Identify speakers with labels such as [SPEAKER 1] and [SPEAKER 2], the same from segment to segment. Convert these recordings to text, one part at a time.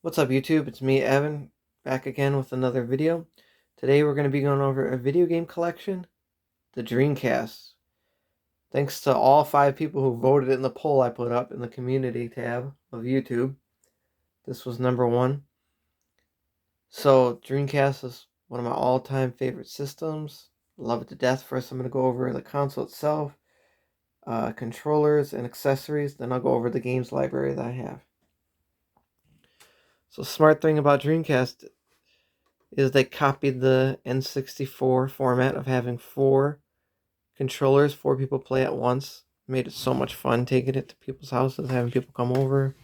[SPEAKER 1] What's up YouTube? It's me, Evan, back again with another video. Today we're going to be going over a video game collection, the Dreamcast. Thanks to all 5 people who voted in the poll I put up in the community tab of YouTube. This was number 1. So Dreamcast is one of my all-time favorite systems. Love it to death. First I'm going to go over the console itself, controllers and accessories. Then I'll go over the games library that I have. So smart thing about Dreamcast is they copied the N64 format of having 4 controllers, 4 people play at once. Made it so much fun taking it to people's houses, having people come over.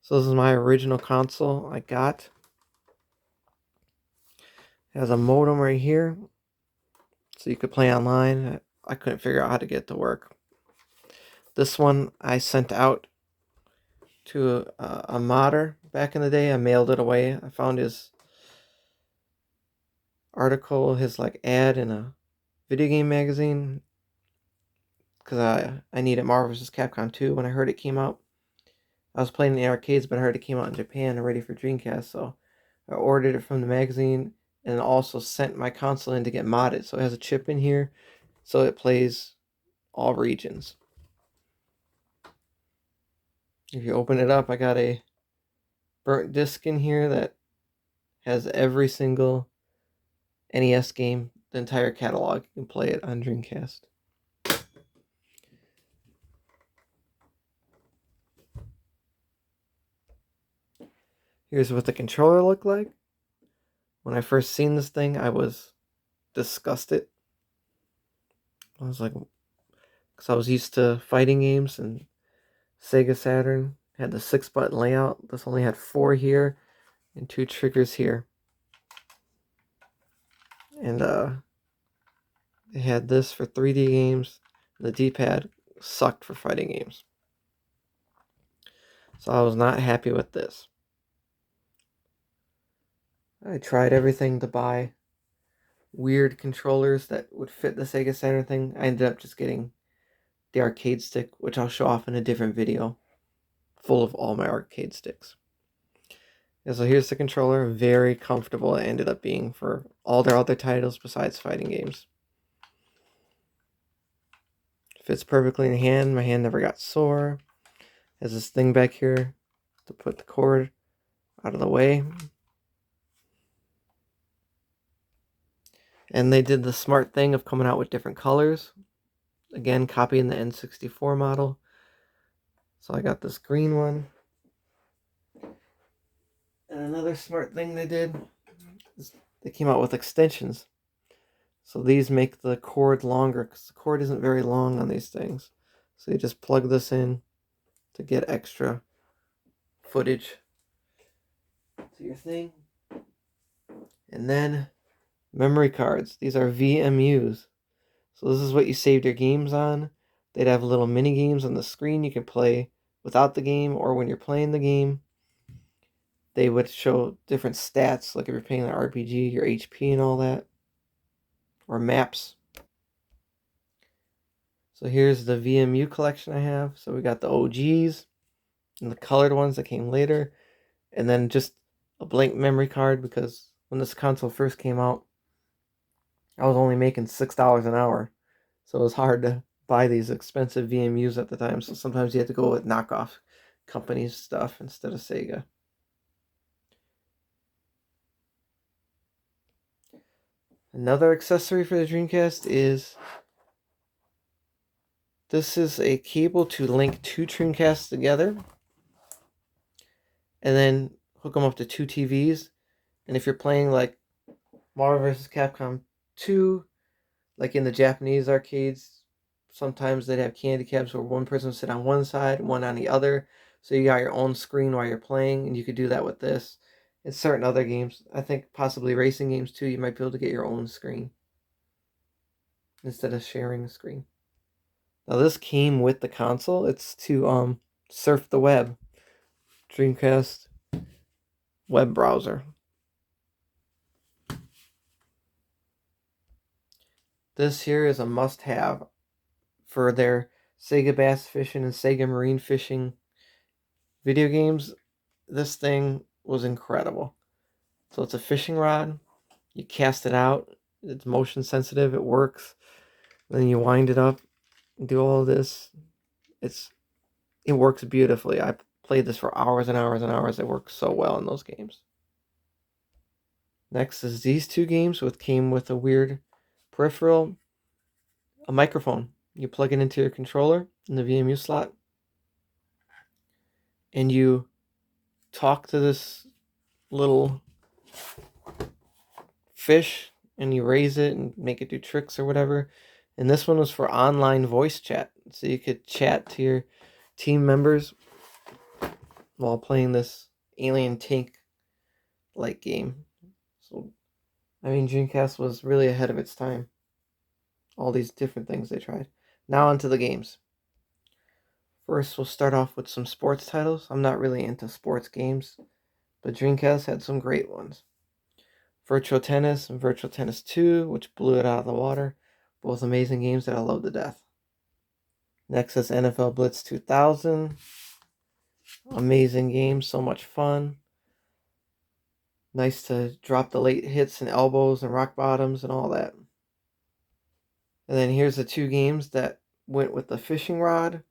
[SPEAKER 1] So this is my original console I got. It has a modem right here, so you could play online. I couldn't figure out how to get it to work. This one I sent out to a modder back in the day. I mailed it away. I found his article, his ad in a video game magazine, because I needed Marvel vs. Capcom 2 when I heard it came out. I was playing in the arcades, but I heard it came out in Japan and ready for Dreamcast, so I ordered it from the magazine and also sent my console in to get modded. So it has a chip in here, so it plays all regions. If you open it up, I got a burnt disc in here that has every single NES game, the entire catalog. You can play it on Dreamcast. Here's what the controller looked like. When I first seen this thing, I was disgusted. I was like, because I was used to fighting games, and Sega Saturn had the 6-button layout. This only had 4 here and 2 triggers here. And it had this for 3D games. The D-pad sucked for fighting games. So I was not happy with this. I tried everything to buy weird controllers that would fit the Sega Saturn thing. I ended up just getting the arcade stick, which I'll show off in a different video, full of all my arcade sticks. And so here's the controller. Very comfortable it ended up being for all their other titles besides fighting games. Fits perfectly in the hand. My hand never got sore. Has this thing back here to put the cord out of the way. And they did the smart thing of coming out with different colors. Again, copying the N64 model. So I got this green one. And another smart thing they did is they came out with extensions. So these make the cord longer, because the cord isn't very long on these things. So you just plug this in to get extra footage to your thing. And then memory cards. These are VMUs. So this is what you saved your games on. They'd have little mini games on the screen you can play without the game, or when you're playing the game. They would show different stats, like if you're playing the RPG, your HP and all that. Or maps. So here's the VMU collection I have. So we got the OGs and the colored ones that came later. And then just a blank memory card, because when this console first came out, I was only making $6 an hour. So it was hard to buy these expensive VMUs at the time. So sometimes you had to go with knockoff companies stuff instead of Sega. Another accessory for the Dreamcast is this is a cable to link 2 Dreamcasts together and then hook them up to 2 TVs. And if you're playing like Marvel vs. Capcom 2, like in the Japanese arcades, sometimes they'd have candy cabs where one person would sit on one side, one on the other. So you got your own screen while you're playing, and you could do that with this. In certain other games, I think possibly racing games too, you might be able to get your own screen instead of sharing a screen. Now this came with the console. It's to surf the web. Dreamcast web browser. This here is a must-have for their Sega Bass Fishing and Sega Marine Fishing video games. This thing was incredible. So it's a fishing rod. You cast it out. It's motion sensitive. It works. Then you wind it up and do all this. It works beautifully. I played this for hours and hours and hours. It works so well in those games. Next is these two games, which came with a weird peripheral, a microphone. You plug it into your controller in the VMU slot, and you talk to this little fish, and you raise it and make it do tricks or whatever. And this one was for online voice chat, so you could chat to your team members while playing this alien tank like game. So I mean, Dreamcast was really ahead of its time. All these different things they tried. Now onto the games. First, we'll start off with some sports titles. I'm not really into sports games, but Dreamcast had some great ones. Virtual Tennis and Virtual Tennis 2, which blew it out of the water. Both amazing games that I love to death. Next is NFL Blitz 2000. Amazing game, so much fun. Nice to drop the late hits and elbows and rock bottoms and all that. And then here's the two games that went with the fishing rod.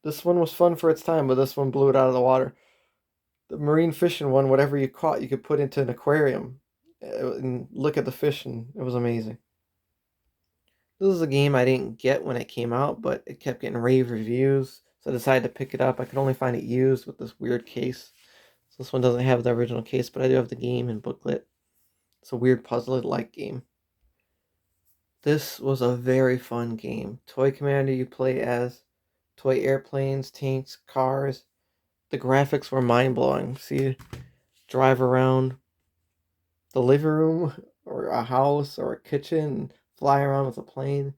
[SPEAKER 1] This one was fun for its time, but this one blew it out of the water. The marine fishing one, whatever you caught, you could put into an aquarium and look at the fish, and it was amazing. This is a game I didn't get when it came out, but it kept getting rave reviews, so I decided to pick it up. I could only find it used with this weird case. So this one doesn't have the original case, but I do have the game and booklet. It's a weird puzzle-like game. This was a very fun game. Toy Commander, you play as toy airplanes, tanks, cars. The graphics were mind-blowing. So you drive around the living room or a house or a kitchen, fly around with a plane,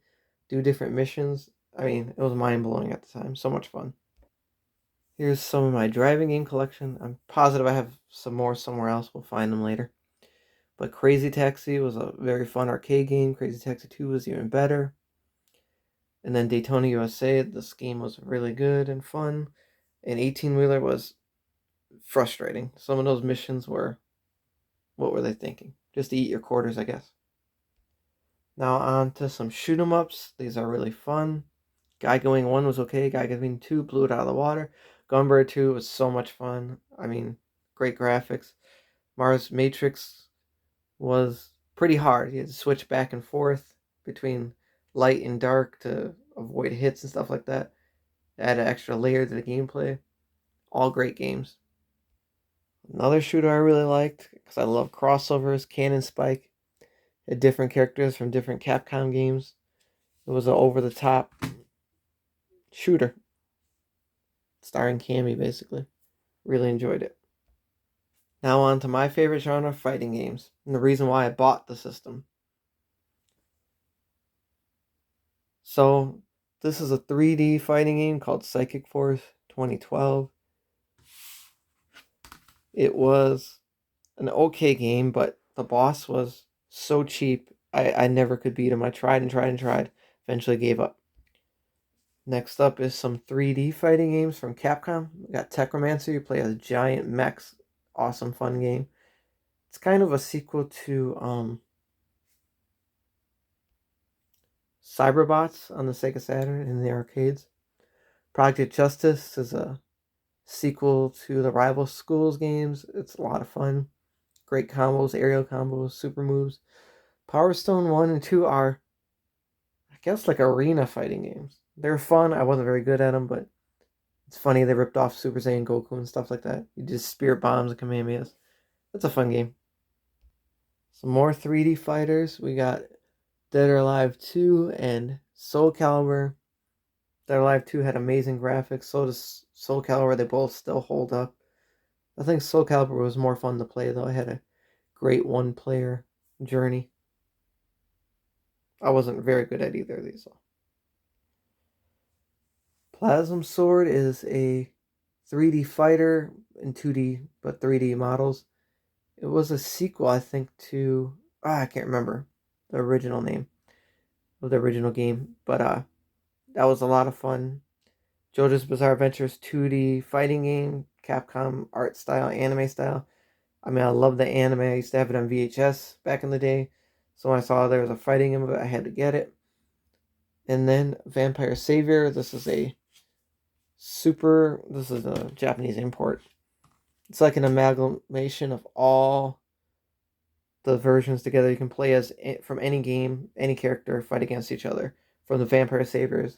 [SPEAKER 1] do different missions. I mean, it was mind-blowing at the time. So much fun. Here's some of my driving game collection. I'm positive I have some more somewhere else. We'll find them later. But Crazy Taxi was a very fun arcade game. Crazy Taxi 2 was even better. And then Daytona USA, this game was really good and fun. And 18-wheeler was frustrating. Some of those missions were, what were they thinking? Just to eat your quarters, I guess. Now on to some shoot 'em ups. These are really fun. Guy Going 1 was okay. Guy Going 2 blew it out of the water. Gunbird 2 was so much fun. I mean, great graphics. Mars Matrix was pretty hard. You had to switch back and forth between light and dark to avoid hits and stuff like that. Add an extra layer to the gameplay. All great games. Another shooter I really liked, because I love crossovers, Cannon Spike. Had different characters from different Capcom games. It was an over-the-top shooter. Starring Cammy, basically. Really enjoyed it. Now on to my favorite genre, fighting games. And the reason why I bought the system. So, this is a 3D fighting game called Psychic Force 2012. It was an okay game, but the boss was so cheap, I never could beat him. I tried and tried and tried. Eventually gave up. Next up is some 3D fighting games from Capcom. We got Techromancer. You play as giant mechs. Awesome, fun game. It's kind of a sequel to Cyberbots on the Sega Saturn in the arcades. Project Justice is a sequel to the Rival Schools games. It's a lot of fun. Great combos, aerial combos, super moves. Power Stone 1 and 2 are, I guess, like arena fighting games. They're fun. I wasn't very good at them, but it's funny. They ripped off Super Saiyan Goku and stuff like that. You just spirit bombs and Kamehamehas. It's a fun game. Some more 3D fighters. We got Dead or Alive 2 and Soul Calibur. Dead or Alive 2 had amazing graphics. So does Soul Calibur. They both still hold up. I think Soul Calibur was more fun to play, though. I had a great one-player journey. I wasn't very good at either of these, though. Plasm Sword is a 3D fighter in 2D, but 3D models. It was a sequel, I think, to... I can't remember the original name of the original game, but that was a lot of fun. JoJo's Bizarre Adventures 2D fighting game Capcom art style, anime style. I mean, I love the anime. I used to have it on VHS back in the day. So when I saw there was a fighting game of it, I had to get it. And then Vampire Savior. This is a Japanese import. It's like an amalgamation of all the versions together. You can play as from any game, any character, fight against each other. From the Vampire Saviors,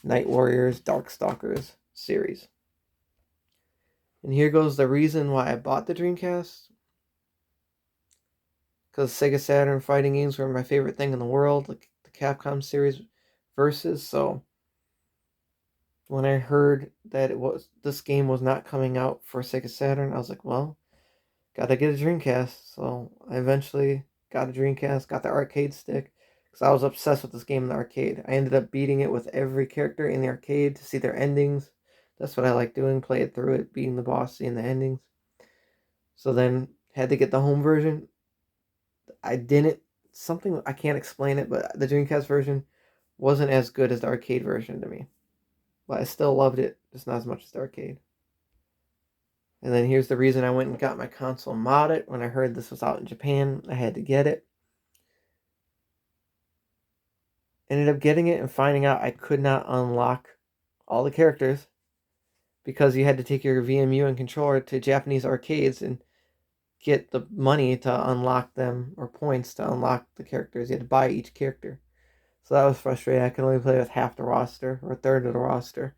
[SPEAKER 1] Night Warriors, Darkstalkers series. And here goes the reason why I bought the Dreamcast. Because Sega Saturn fighting games were my favorite thing in the world, like the Capcom series versus. So when I heard that this game was not coming out for Sega Saturn, I was like, well, gotta get a Dreamcast. So I eventually got a Dreamcast, got the arcade stick, because I was obsessed with this game in the arcade. I ended up beating it with every character in the arcade to see their endings. That's what I like doing, play it through it, beating the boss, seeing the endings. So then had to get the home version. I can't explain it, but the Dreamcast version wasn't as good as the arcade version to me. But I still loved it, just not as much as the arcade. And then here's the reason I went and got my console modded. When I heard this was out in Japan, I had to get it. Ended up getting it and finding out I could not unlock all the characters because you had to take your VMU and controller to Japanese arcades and get the money to unlock them, or points to unlock the characters. You had to buy each character. So that was frustrating. I could only play with half the roster or a third of the roster.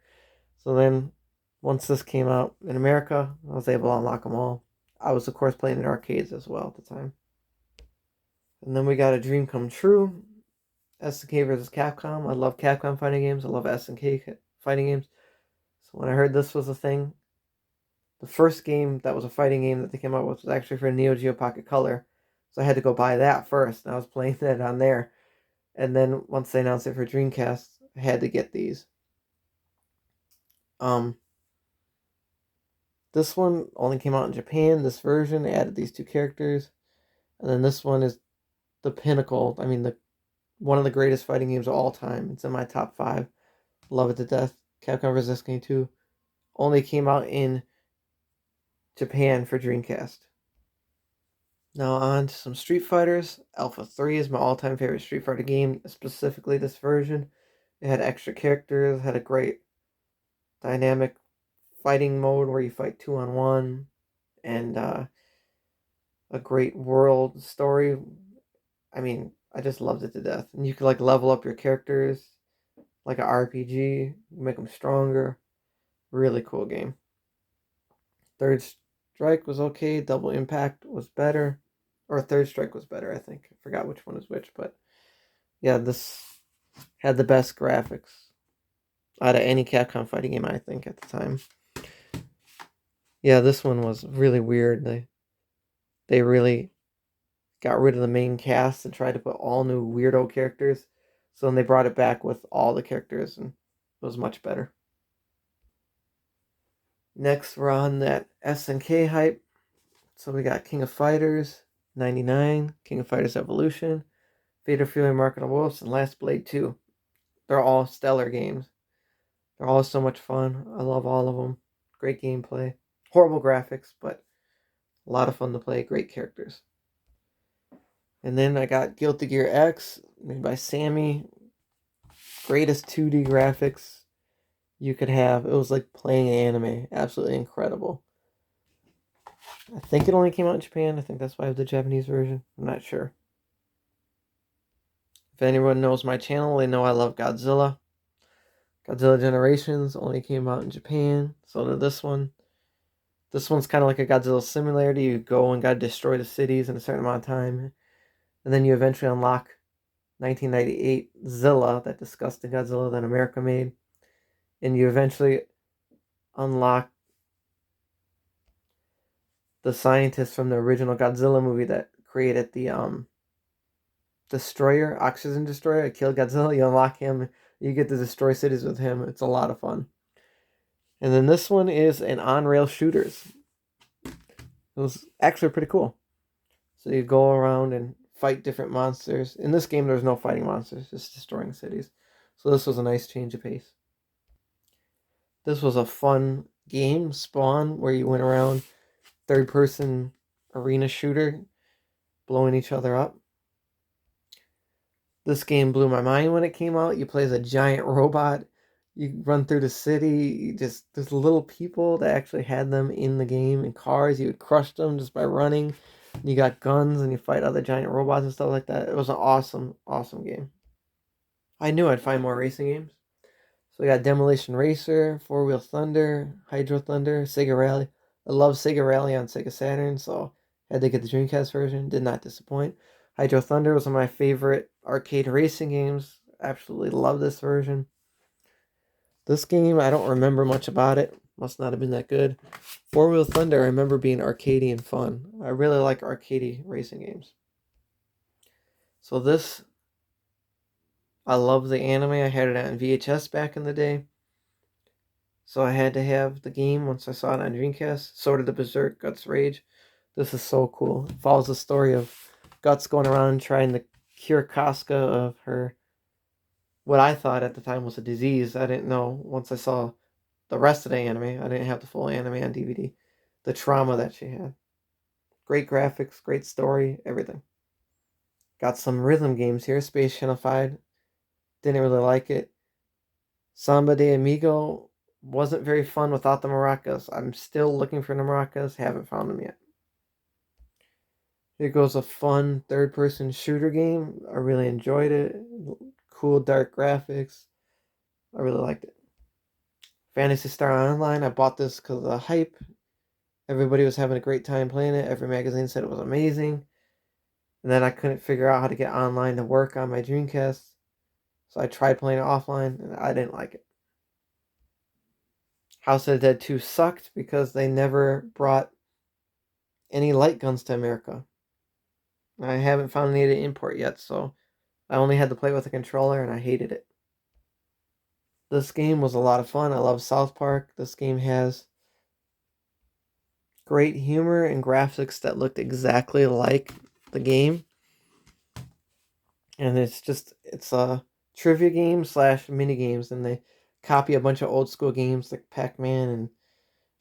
[SPEAKER 1] So then once this came out in America, I was able to unlock them all. I was, of course, playing in arcades as well at the time. And then we got a dream come true. SNK versus Capcom. I love Capcom fighting games. I love SNK fighting games. So when I heard this was a thing, the first game that was a fighting game that they came out with was actually for Neo Geo Pocket Color. So I had to go buy that first, and I was playing that on there. And then once they announced it for Dreamcast, I had to get these. This one only came out in Japan. This version, they added these two characters. And then this one is the pinnacle. I mean, one of the greatest fighting games of all time. It's in my top 5. Love it to death. Capcom vs. SNK 2 only came out in Japan for Dreamcast. Now on to some Street Fighters. Alpha 3 is my all-time favorite Street Fighter game, specifically this version. It had extra characters, had a great dynamic fighting mode where you fight 2-on-1, and a great world story. I mean, I just loved it to death. And you could like level up your characters like an RPG, make them stronger. Really cool game. Third Strike was okay. Double Impact was better. Or Third Strike was better, I think. I forgot which one is which, but yeah, this had the best graphics out of any Capcom fighting game, I think, at the time. Yeah, this one was really weird. They really got rid of the main cast and tried to put all new weirdo characters. So then they brought it back with all the characters, and it was much better. Next, we're on that SNK hype. So we got King of Fighters 99, King of Fighters Evolution, Fatal Fury Mark of the Wolves, and Last Blade 2. They're all stellar games. They're all so much fun. I love all of them. Great gameplay. Horrible graphics, but a lot of fun to play. Great characters. And then I got Guilty Gear X, made by Sammy. Greatest 2D graphics you could have. It was like playing anime. Absolutely incredible. I think it only came out in Japan. I think that's why I have the Japanese version. I'm not sure. If anyone knows my channel, they know I love Godzilla. Godzilla Generations only came out in Japan. So did this one. This one's kind of like a Godzilla simulator. You go and gotta destroy the cities in a certain amount of time. And then you eventually unlock 1998 Zilla, that disgusting Godzilla that America made. And you eventually unlock the scientist from the original Godzilla movie that created the destroyer, oxygen destroyer. It killed Godzilla. You unlock him. You get to destroy cities with him. It's a lot of fun. And then this one is an on-rail shooters. It was actually pretty cool. So you go around and fight different monsters. In this game, there's no fighting monsters, just destroying cities. So this was a nice change of pace. This was a fun game, Spawn, where you went around third person arena shooter, blowing each other up. This game blew my mind when it came out. You play as a giant robot. You run through the city. There's little people that actually had them in the game in cars. You would crush them just by running. You got guns and you fight other giant robots and stuff like that. It was an awesome, awesome game. I knew I'd find more racing games. So we got Demolition Racer, Four Wheel Thunder, Hydro Thunder, Sega Rally. I love Sega Rally on Sega Saturn, so had to get the Dreamcast version. Did not disappoint. Hydro Thunder was one of my favorite arcade racing games. Absolutely love this version. This game, I don't remember much about it. Must not have been that good. Four Wheel Thunder, I remember being arcadey and fun. I really like arcadey racing games. So this, I love the anime. I had it on VHS back in the day. So I had to have the game once I saw it on Dreamcast. Sword of the Berserk, Guts Rage. This is so cool. It follows the story of Guts going around trying to cure Casca of her, what I thought at the time was a disease. I didn't know once I saw the rest of the anime. I didn't have the full anime on DVD. The trauma that she had. Great graphics, great story, everything. Got some rhythm games here. Space Channel didn't really like it. Samba de Amigo wasn't very fun without the maracas. I'm still looking for the maracas. Haven't found them yet. Here goes a fun third-person shooter game. I really enjoyed it. Cool dark graphics. I really liked it. Phantasy Star Online. I bought this because of the hype. Everybody was having a great time playing it. Every magazine said it was amazing. And then I couldn't figure out how to get online to work on my Dreamcast. So I tried playing it offline, and I didn't like it. House of the Dead 2 sucked because they never brought any light guns to America. I haven't found any to import yet, so I only had to play with a controller, and I hated it. This game was a lot of fun. I love South Park. This game has great humor and graphics that looked exactly like the game. And it's a trivia game / mini games, and they copy a bunch of old school games like Pac-Man and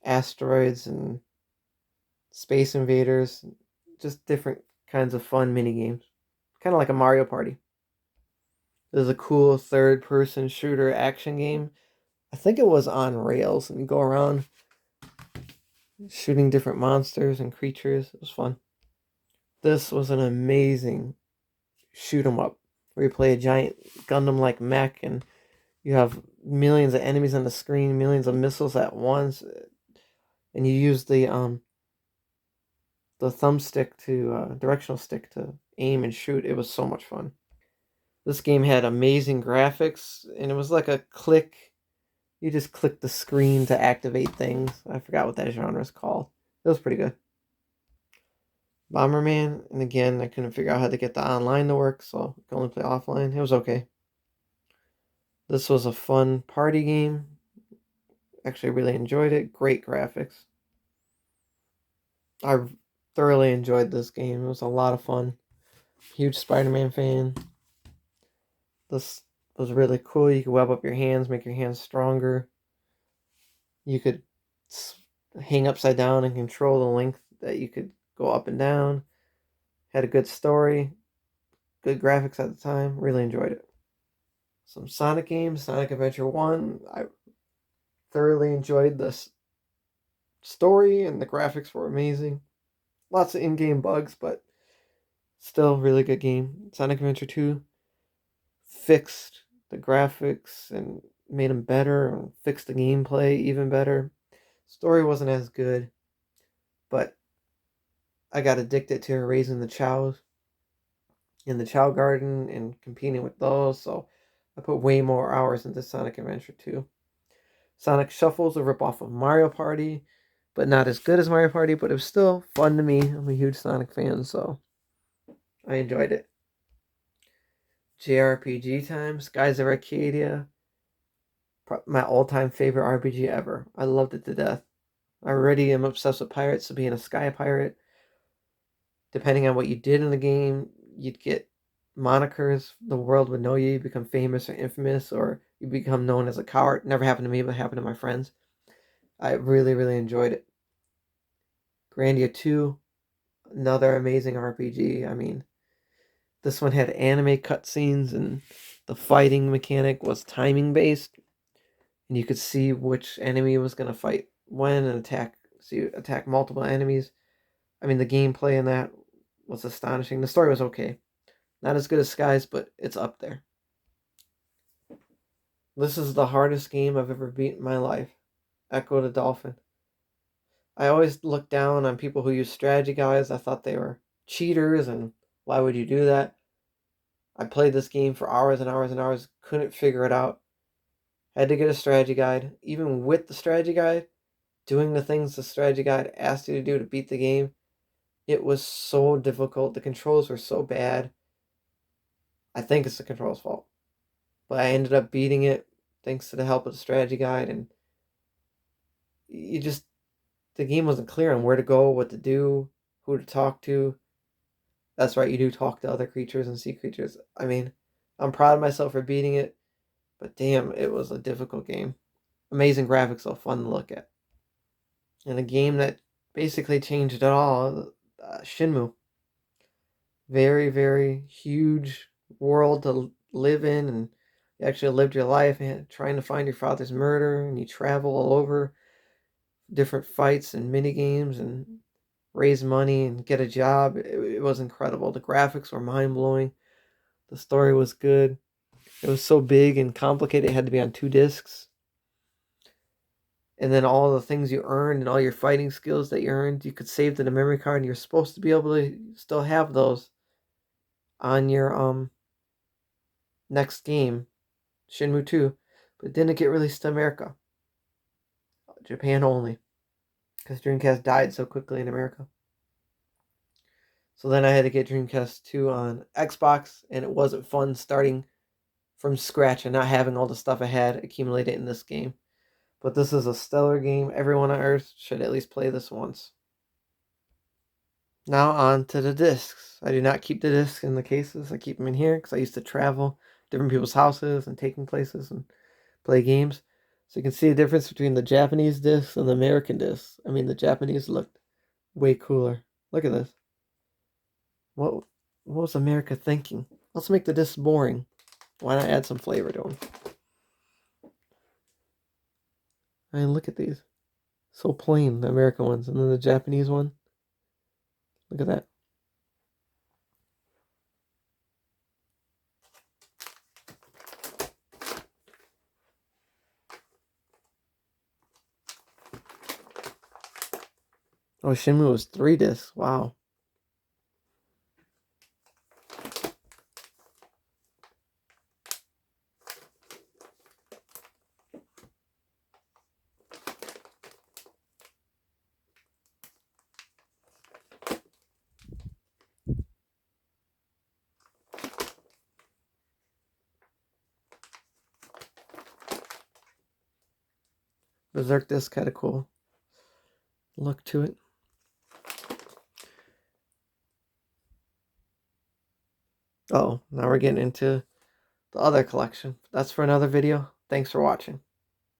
[SPEAKER 1] Asteroids and Space Invaders, just different kinds of fun mini games. Kind of like a Mario Party. There's a cool third-person shooter action game. I think it was on rails, and you go around shooting different monsters and creatures. It was fun. This was an amazing shoot 'em up where you play a giant Gundam-like mech, and you have millions of enemies on the screen, millions of missiles at once, and you use the thumbstick to directional stick to aim and shoot. It was so much fun. This game had amazing graphics, and it was like a click. You just click the screen to activate things. I forgot what that genre is called. It was pretty good. Bomberman, and again, I couldn't figure out how to get the online to work, so I could only play offline. It was okay. This was a fun party game. Actually, really enjoyed it. Great graphics. I thoroughly enjoyed this game. It was a lot of fun. Huge Spider-Man fan. This was really cool. You could web up your hands, make your hands stronger. You could hang upside down and control the length that you could go up and down. Had a good story. Good graphics at the time. Really enjoyed it. Some Sonic games. Sonic Adventure 1. I thoroughly enjoyed this story, and the graphics were amazing. Lots of in-game bugs, but still really good game. Sonic Adventure 2 fixed the graphics and made them better, and fixed the gameplay even better. Story wasn't as good, but I got addicted to raising the chows in the Chow Garden and competing with those, so I put way more hours into Sonic Adventure 2. Sonic Shuffle's a ripoff of Mario Party, but not as good as Mario Party, but it was still fun to me. I'm a huge Sonic fan, so I enjoyed it. JRPG time, Skies of Arcadia, my all-time favorite RPG ever. I loved it to death. I already am obsessed with pirates, so being a sky pirate, depending on what you did in the game, you'd get monikers. The world would know you. You become famous or infamous, or you become known as a coward. Never happened to me, but happened to my friends. I really, really enjoyed it. Grandia 2, another amazing RPG. I mean, this one had anime cutscenes, and the fighting mechanic was timing based, and you could see which enemy was going to fight when and attack. So you attack multiple enemies. I mean, the gameplay in that was astonishing. The story was okay. Not as good as Skies, but it's up there. This is the hardest game I've ever beat in my life. Echo the Dolphin. I always looked down on people who use strategy guides. I thought they were cheaters, and why would you do that? I played this game for hours and hours and hours, couldn't figure it out. Had to get a strategy guide. Even with the strategy guide, doing the things the strategy guide asked you to do to beat the game, it was so difficult. The controls were so bad. I think it's the controls' fault. But I ended up beating it thanks to the help of the strategy guide, and the game wasn't clear on where to go, what to do, who to talk to. That's right, you do talk to other creatures and sea creatures. I mean, I'm proud of myself for beating it, but damn, it was a difficult game. Amazing graphics, though, fun to look at. And a game that basically changed it all, Shenmue. Very, very huge world to live in, and you actually lived your life trying to find your father's murder, and you travel all over, different fights and mini games, and raise money and get a job. It was incredible. The graphics were mind-blowing. The story was good. It was so big and complicated, it had to be on 2 discs. And then all the things you earned and all your fighting skills that you earned, you could save to the memory card, and you're supposed to be able to still have those on your next game, Shenmue 2, but it didn't get released to America. Japan only, because Dreamcast died so quickly in America. So then I had to get Dreamcast 2 on Xbox, and it wasn't fun starting from scratch and not having all the stuff I had accumulated in this game. But this is a stellar game. Everyone on Earth should at least play this once. Now on to the discs. I do not keep the discs in the cases. I keep them in here because I used to travel different people's houses and taking places and play games. So you can see the difference between the Japanese discs and the American discs. I mean, the Japanese looked way cooler. Look at this. What was America thinking? Let's make the discs boring. Why not add some flavor to them? I mean, look at these. So plain, the American ones. And then the Japanese one. Look at that. Oh, Shenmue was 3 discs. Wow. Berserk disc had a cool look to it. Oh, now we're getting into the other collection. That's for another video. Thanks for watching.